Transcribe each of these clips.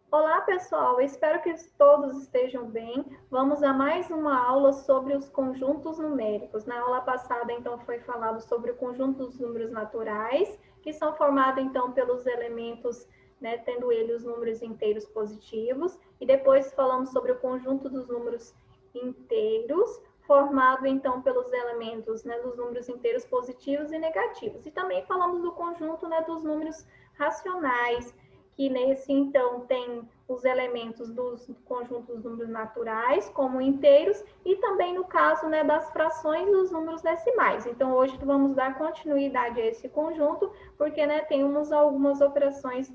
Olá, pessoal! Espero que todos estejam bem. Vamos a mais uma aula sobre os conjuntos numéricos. Na aula passada, então, foi falado sobre o conjunto dos números naturais, que são formados, então, pelos elementos, né, tendo ele os números inteiros positivos. E depois falamos sobre o conjunto dos números inteiros, formado, então, pelos elementos, né, dos números inteiros positivos e negativos. E também falamos do conjunto, né, dos números racionais, que nesse, então, tem os elementos dos conjuntos números naturais, como inteiros, e também no caso, né, das frações dos números decimais. Então, hoje vamos dar continuidade a esse conjunto, porque, né, temos algumas operações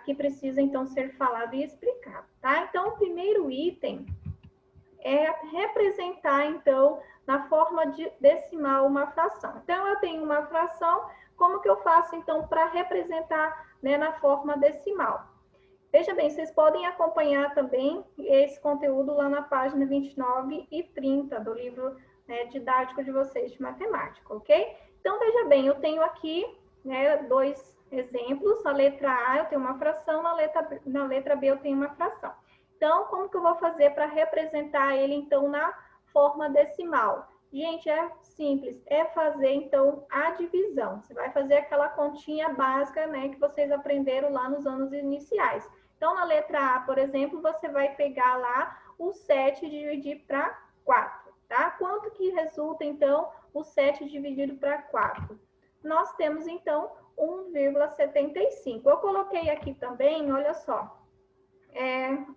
que precisam, então, ser falado e explicado, tá? Então, o primeiro item é representar, então, na forma de decimal uma fração. Então, eu tenho uma fração, como que eu faço, então, para representar, né, na forma decimal? Veja bem, vocês podem acompanhar também esse conteúdo lá na página 29 e 30 do livro, né, didático de vocês de matemática, ok? Então, veja bem, eu tenho aqui, né, dois exemplos. Na letra A eu tenho uma fração, na letra B eu tenho uma fração. Então, como que eu vou fazer para representar ele, então, na forma decimal? Gente, é simples, é fazer, então, a divisão. Você vai fazer aquela continha básica, né, que vocês aprenderam lá nos anos iniciais. Então, na letra A, por exemplo, você vai pegar lá o 7 e dividir para 4, tá? Quanto que resulta, então, o 7 dividido para 4? Nós temos, então, 1,75. Eu coloquei aqui também, olha só,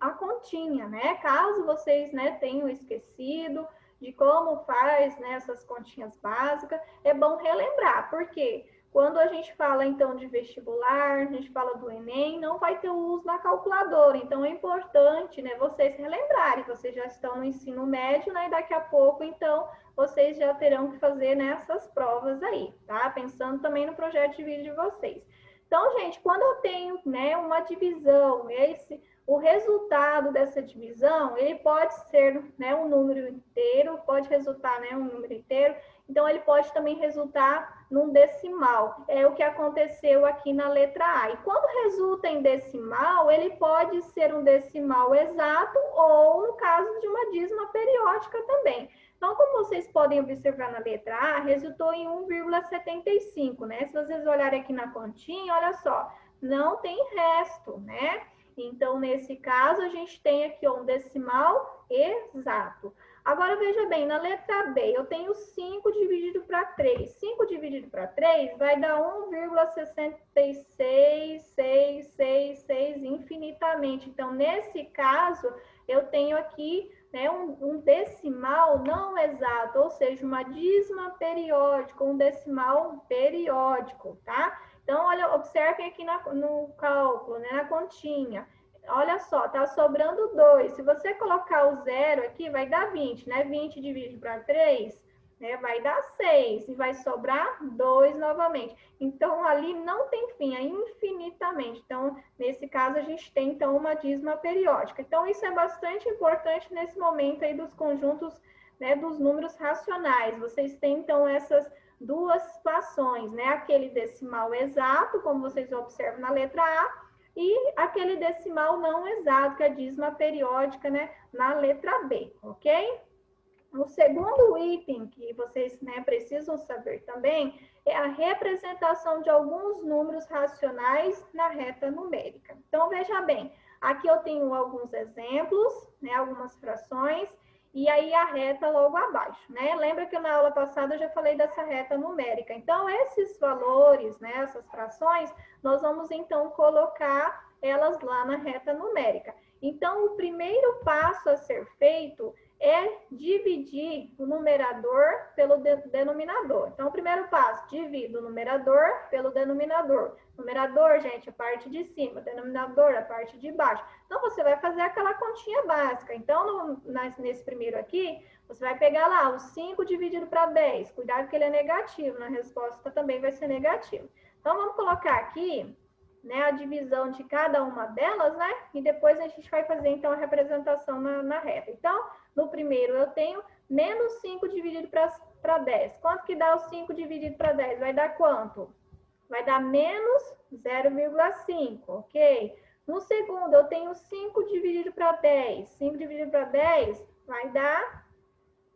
a continha, né? Caso vocês, né, tenham esquecido de como faz, né, essas continhas básicas, é bom relembrar, porque quando a gente fala, então, de vestibular, a gente fala do Enem, não vai ter o uso da calculadora. Então, é importante, né, vocês relembrarem. Vocês já estão no ensino médio, né, e daqui a pouco, então, vocês já terão que fazer, né, essas provas aí, tá? Pensando também no projeto de vídeo de vocês. Então, gente, quando eu tenho, né, uma divisão, o resultado dessa divisão, ele pode ser, né, um número inteiro, pode resultar, né, um número inteiro, então ele pode também resultar num decimal. É o que aconteceu aqui na letra A. E quando resulta em decimal, ele pode ser um decimal exato ou, no caso de uma dízima periódica também. Então, como vocês podem observar na letra A, resultou em 1,75, né? Se vocês olharem aqui na continha, olha só, não tem resto, né? Então, nesse caso, a gente tem aqui um decimal exato. Agora, veja bem, na letra B, eu tenho 5 dividido para 3. 5 dividido para 3 vai dar 1,66666 infinitamente. Então, nesse caso, eu tenho aqui, né, um decimal não exato, ou seja, uma dízima periódica, um decimal periódico, tá? Então, olha, observem aqui no cálculo, né, na continha. Olha só, tá sobrando 2. Se você colocar o zero aqui, vai dar 20, né? 20 dividido para 3, né, vai dar 6. E vai sobrar 2 novamente. Então, ali não tem fim, é infinitamente. Então, nesse caso, a gente tem, então, uma dízima periódica. Então, isso é bastante importante nesse momento aí dos conjuntos, né, dos números racionais. Vocês têm, então, essas duas situações, né? Aquele decimal exato, como vocês observam na letra A, e aquele decimal não exato, que é a dízima periódica, né? Na letra B, ok? O segundo item que vocês, né, precisam saber também é a representação de alguns números racionais na reta numérica. Então, veja bem, aqui eu tenho alguns exemplos, né, algumas frações, e aí a reta logo abaixo, né? Lembra que na aula passada eu já falei dessa reta numérica. Então, esses valores, né, essas frações, nós vamos então colocar elas lá na reta numérica. Então, o primeiro passo a ser feito é dividir o numerador pelo denominador. Então, o primeiro passo, divide o numerador pelo denominador. Numerador, gente, a parte de cima, denominador, a parte de baixo. Então, você vai fazer aquela continha básica. Então, nesse primeiro aqui, você vai pegar lá o 5 dividido para 10. Cuidado que ele é negativo, na resposta também vai ser negativo. Então, vamos colocar aqui, né, a divisão de cada uma delas, né? E depois a gente vai fazer, então, a representação na reta. Então, no primeiro eu tenho menos 5 dividido para 10. Quanto que dá o 5 dividido para 10? Vai dar quanto? Vai dar menos 0,5, ok? No segundo, eu tenho 5 dividido para 10. 5 dividido para 10 vai dar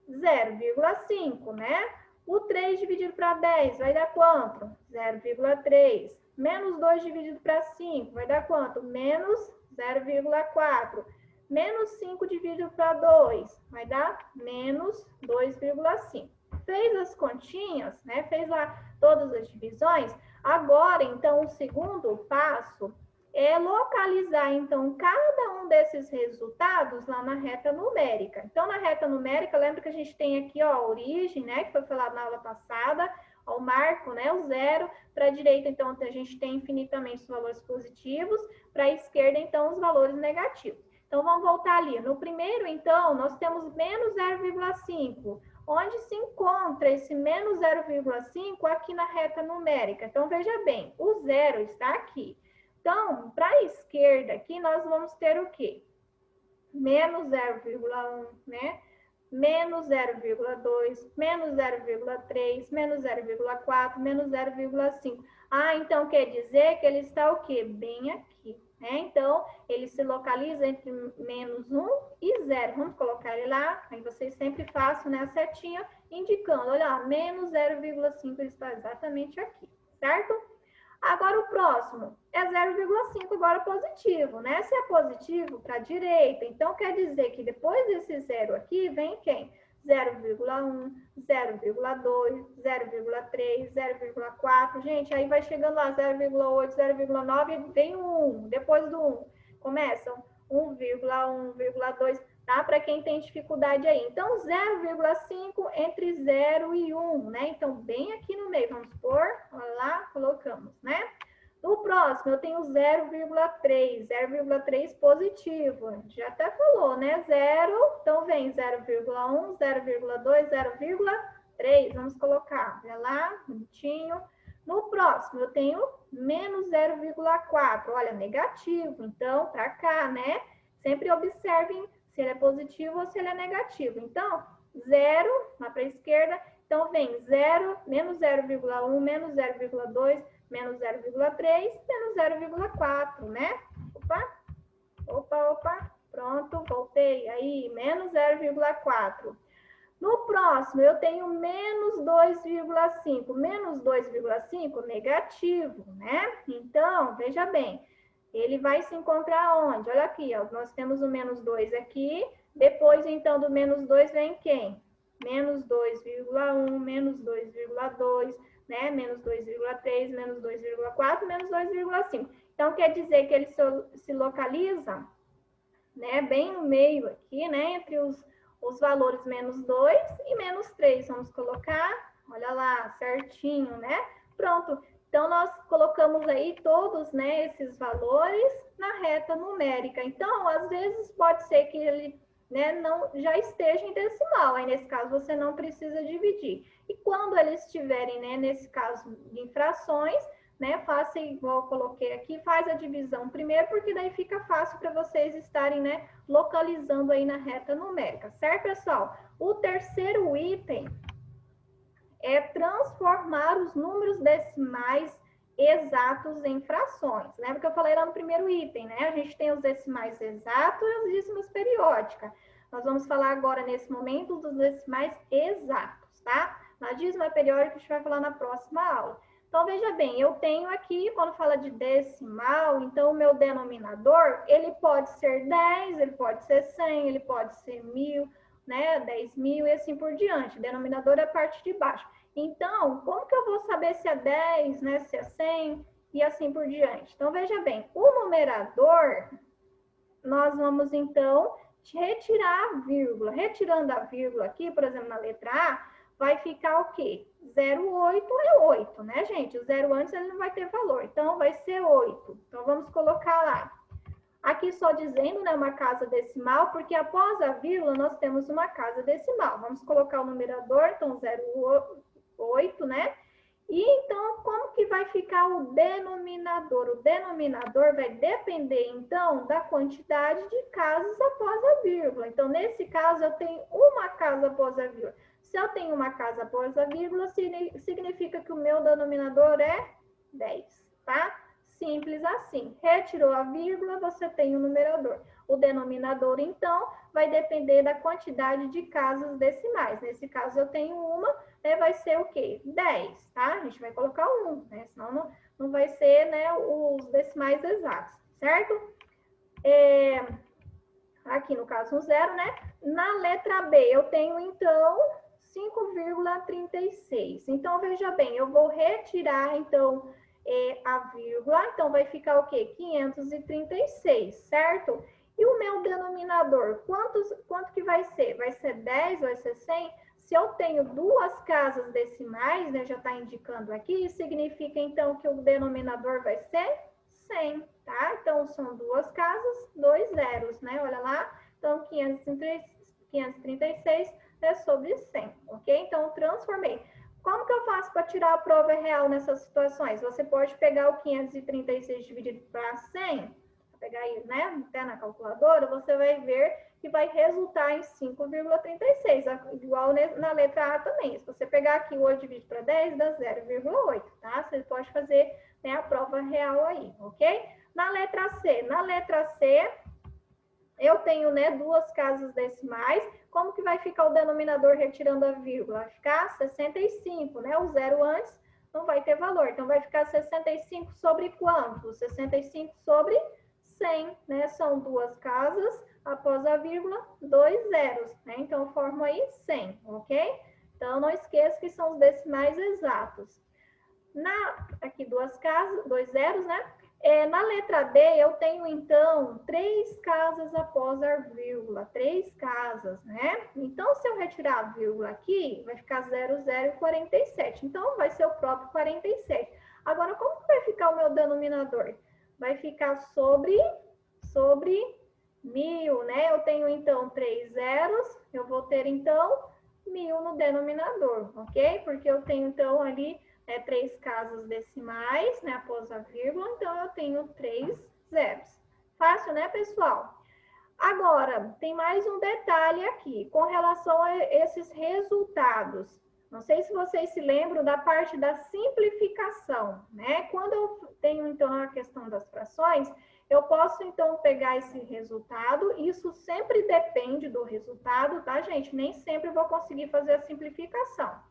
0,5, né? O 3 dividido para 10 vai dar quanto? 0,3. Menos 2 dividido para 5 vai dar quanto? Menos 0,4. Menos 5 dividido para 2 vai dar menos 2,5. Fez as continhas, né? Fez lá todas as divisões. Agora, então, o segundo passo é localizar, então, cada um desses resultados lá na reta numérica. Então, na reta numérica, lembra que a gente tem aqui, ó, a origem, né, que foi falado na aula passada, ó, o marco, né, o zero. Para a direita, então, a gente tem infinitamente os valores positivos, para a esquerda, então, os valores negativos. Então, vamos voltar ali. No primeiro, então, nós temos menos 0,5. Onde se encontra esse menos 0,5? Aqui na reta numérica. Então, veja bem, o zero está aqui. Então, para a esquerda aqui, nós vamos ter o quê? Menos 0,1, né? Menos 0,2, menos 0,3, menos 0,4, menos 0,5. Ah, então quer dizer que ele está o quê? Bem aqui, né? Então, ele se localiza entre menos 1 e 0. Vamos colocar ele lá, aí vocês sempre façam, né, a setinha, indicando, olha lá, menos 0,5, ele está exatamente aqui, certo? Agora, o próximo é 0,5 agora positivo, né? Se é positivo, para a direita. Então, quer dizer que depois desse zero aqui, vem quem? 0,1, 0,2, 0,3, 0,4. Gente, aí vai chegando lá 0,8, 0,9, vem o 1. Depois do 1, começam 1,1, 1,2, tá? Para quem tem dificuldade aí. Então, 0,5 entre 0 e 1, né? Então, bem aqui no meio, vamos pôr, olha lá, colocamos, né? No próximo, eu tenho 0,3, 0,3 positivo. A gente já até falou, né? 0, então vem 0,1, 0,2, 0,3. Vamos colocar, olha lá, bonitinho. No próximo, eu tenho menos 0,4, olha, negativo. Então, para cá, né? Sempre observem se ele é positivo ou se ele é negativo. Então, 0, lá para a esquerda. Então, vem 0, menos 0,1, menos 0,2, menos 0,3, menos 0,4, né? Opa, pronto, voltei. Aí, menos 0,4. No próximo, eu tenho menos 2,5. Menos 2,5, negativo, né? Então, veja bem, ele vai se encontrar onde? Olha aqui, ó, nós temos o menos 2 aqui. Depois, então, do menos 2 vem quem? Menos 2,1, menos 2,2, né? Menos 2,3, menos 2,4, menos 2,5. Então, quer dizer que ele se localiza, né, bem no meio aqui, né, entre os valores menos 2 e menos 3. Vamos colocar, olha lá, certinho, né? Pronto. Então, nós colocamos aí todos, né, esses valores na reta numérica. Então, às vezes, pode ser que ele, né, não, já esteja em decimal. Aí, nesse caso, você não precisa dividir. E quando eles estiverem, né, nesse caso de infrações, né, faça igual eu coloquei aqui, faz a divisão primeiro, porque daí fica fácil para vocês estarem, né, localizando aí na reta numérica, certo, pessoal? O terceiro item é transformar os números decimais exatos em frações. Lembra que eu falei lá no primeiro item, né? A gente tem os decimais exatos e os dízimos periódicos. Nós vamos falar agora, nesse momento, dos decimais exatos, tá? Na dízima periódica, a gente vai falar na próxima aula. Então, veja bem, eu tenho aqui, quando fala de decimal, então o meu denominador, ele pode ser 10, ele pode ser 100, ele pode ser 1000, né, 10.000 e assim por diante. O denominador é a parte de baixo. Então, como que eu vou saber se é 10, né, se é 100 e assim por diante? Então, veja bem, o numerador, nós vamos, então, retirar a vírgula. Retirando a vírgula aqui, por exemplo, na letra A, vai ficar o quê? 0,8 é 8, né, gente? O 0 antes ele não vai ter valor, então vai ser 8. Então, vamos colocar lá. Aqui só dizendo, né, uma casa decimal, porque após a vírgula nós temos uma casa decimal. Vamos colocar o numerador, então 0,8, né? E então, como que vai ficar o denominador? O denominador vai depender, então, da quantidade de casas após a vírgula. Então, nesse caso, eu tenho uma casa após a vírgula. Se eu tenho uma casa após a vírgula, significa que o meu denominador é 10, tá? Simples assim. Retirou a vírgula, você tem o numerador. O denominador, então, vai depender da quantidade de casas decimais. Nesse caso, eu tenho uma, né, vai ser o quê? 10, tá? A gente vai colocar 1, né? Senão não vai ser, né, os decimais exatos, certo? Aqui no caso, um 0, né? Na letra B, eu tenho, então, 5,36. Então, veja bem, eu vou retirar, então, a vírgula. Então, vai ficar o quê? 536, certo? E o meu denominador, quanto que vai ser? Vai ser 10? Vai ser 100? Se eu tenho duas casas decimais, né, já está indicando aqui, significa, então, que o denominador vai ser 100, tá? Então, são duas casas, 2 zeros, né? Olha lá. Então, 536 é sobre 100, ok? Então, eu transformei. Como que eu faço para tirar a prova real nessas situações? Você pode pegar o 536 dividido para 100, pegar aí, né, até na calculadora, você vai ver que vai resultar em 5,36, igual na letra A também. Se você pegar aqui 8 dividido para 10, dá 0,8, tá? Você pode fazer, né, a prova real aí, ok? Na letra C, eu tenho, né, duas casas decimais. Como que vai ficar o denominador retirando a vírgula? Vai ficar 65, né? O zero antes não vai ter valor. Então, vai ficar 65 sobre quanto? 65 sobre 100, né? São duas casas, após a vírgula, 2 zeros, né? Então, formo aí 100, ok? Então, não esqueça que são os decimais exatos. Aqui duas casas, 2 zeros, né? Na letra D, eu tenho, então, 3 casas após a vírgula. 3 casas, né? Então, se eu retirar a vírgula aqui, vai ficar 0, 0 e 47. Então, vai ser o próprio 47. Agora, como que vai ficar o meu denominador? Vai ficar sobre 1.000, né? Eu tenho, então, 3 zeros. Eu vou ter, então, 1.000 no denominador, ok? Porque eu tenho, então, ali 3 casas decimais, né, após a vírgula, então eu tenho 3 zeros. Fácil, né, pessoal? Agora, tem mais um detalhe aqui, com relação a esses resultados. Não sei se vocês se lembram da parte da simplificação, né? Quando eu tenho, então, a questão das frações, eu posso, então, pegar esse resultado, isso sempre depende do resultado, tá, gente? Nem sempre eu vou conseguir fazer a simplificação.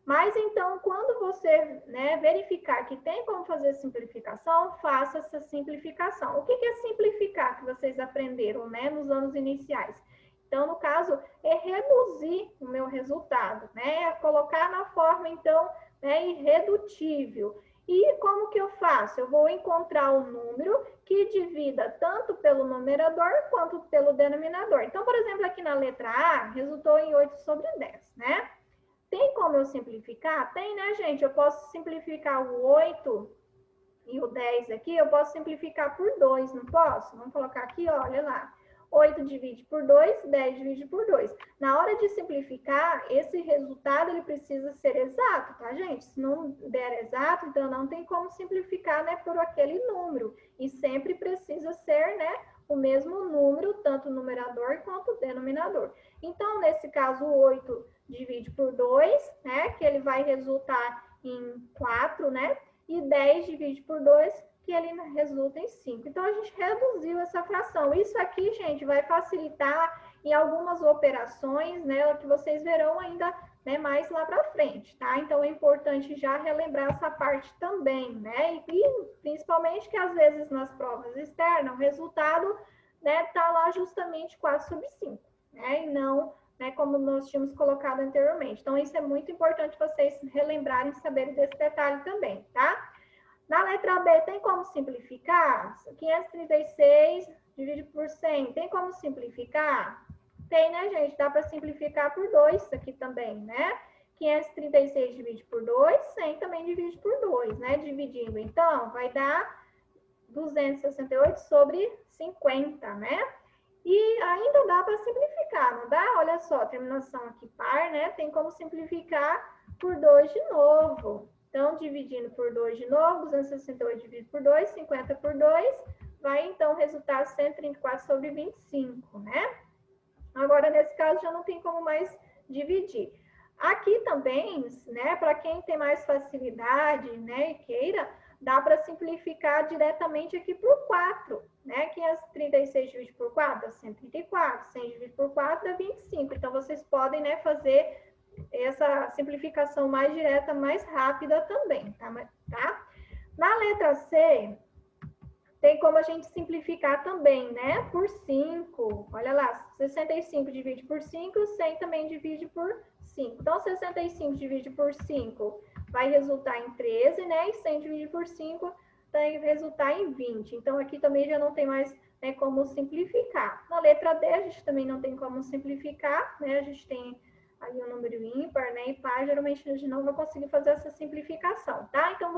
Mas, então, quando você, né, verificar que tem como fazer simplificação, faça essa simplificação. O que é simplificar que vocês aprenderam, né, nos anos iniciais? Então, no caso, é reduzir o meu resultado, né? É colocar na forma, então, né, irredutível. E como que eu faço? Eu vou encontrar um número que divida tanto pelo numerador quanto pelo denominador. Então, por exemplo, aqui na letra A, resultou em 8 sobre 10, né? Tem como eu simplificar? Tem, né, gente? Eu posso simplificar o 8 e o 10 aqui, eu posso simplificar por 2, não posso? Vamos colocar aqui, olha lá. 8 divide por 2, 10 divide por 2. Na hora de simplificar, esse resultado ele precisa ser exato, tá, gente? Se não der exato, então não tem como simplificar, né, por aquele número. E sempre precisa ser, né, o mesmo número, tanto o numerador quanto o denominador. Então, nesse caso, o 8 divide por 2, né, que ele vai resultar em 4, né? E 10 divide por 2, que ele resulta em 5. Então, a gente reduziu essa fração. Isso aqui, gente, vai facilitar em algumas operações, né, que vocês verão ainda, né, mais lá para frente, tá? Então, é importante já relembrar essa parte também, né? E principalmente que, às vezes, nas provas externas, o resultado, né, tá lá justamente 4 sobre 5, né? E não, né, como nós tínhamos colocado anteriormente. Então, isso é muito importante vocês relembrarem, saberem desse detalhe também, tá? Na letra B, tem como simplificar? 536 divide por 100, tem como simplificar? Tem, né, gente? Dá para simplificar por 2 isso aqui também, né? 536 divide por 2, 100 também divide por 2, né? Dividindo, então, vai dar 268 sobre 50, né? E ainda dá para simplificar, não dá? Olha só, terminação aqui par, né? Tem como simplificar por 2 de novo. Então, dividindo por 2 de novo, 268 dividido por 2, 50 por 2, vai então resultar 134 sobre 25, né? Agora, nesse caso, já não tem como mais dividir. Aqui também, né, para quem tem mais facilidade, né, e queira, dá para simplificar diretamente aqui por 4, né? 536 dividido por 4 dá 134, 100 dividido por 4 dá 25. Então, vocês podem, né, fazer essa simplificação mais direta, mais rápida também, tá? Na letra C, tem como a gente simplificar também, né? Por 5. Olha lá, 65 divide por 5, 100 também divide por 5. Então, 65 divide por 5 vai resultar em 13, né? E 100 divide por 5 vai resultar em 20. Então, aqui também já não tem mais, né, como simplificar. Na letra D, a gente também não tem como simplificar, né? A gente tem aí o número ímpar, né? E par, geralmente a gente não vai conseguir fazer essa simplificação, tá? Então,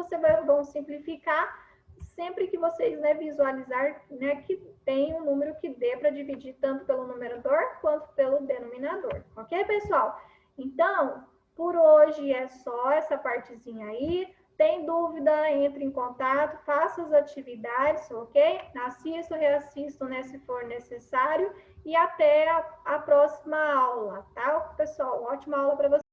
vão simplificar sempre que vocês, né, visualizar, né, que tem um número que dê para dividir tanto pelo numerador quanto pelo denominador, ok, pessoal? Então, por hoje é só essa partezinha aí. Tem dúvida, entre em contato, faça as atividades, ok? Assista, reassista, né, se for necessário. E até a próxima aula, tá, pessoal? Ótima aula para vocês.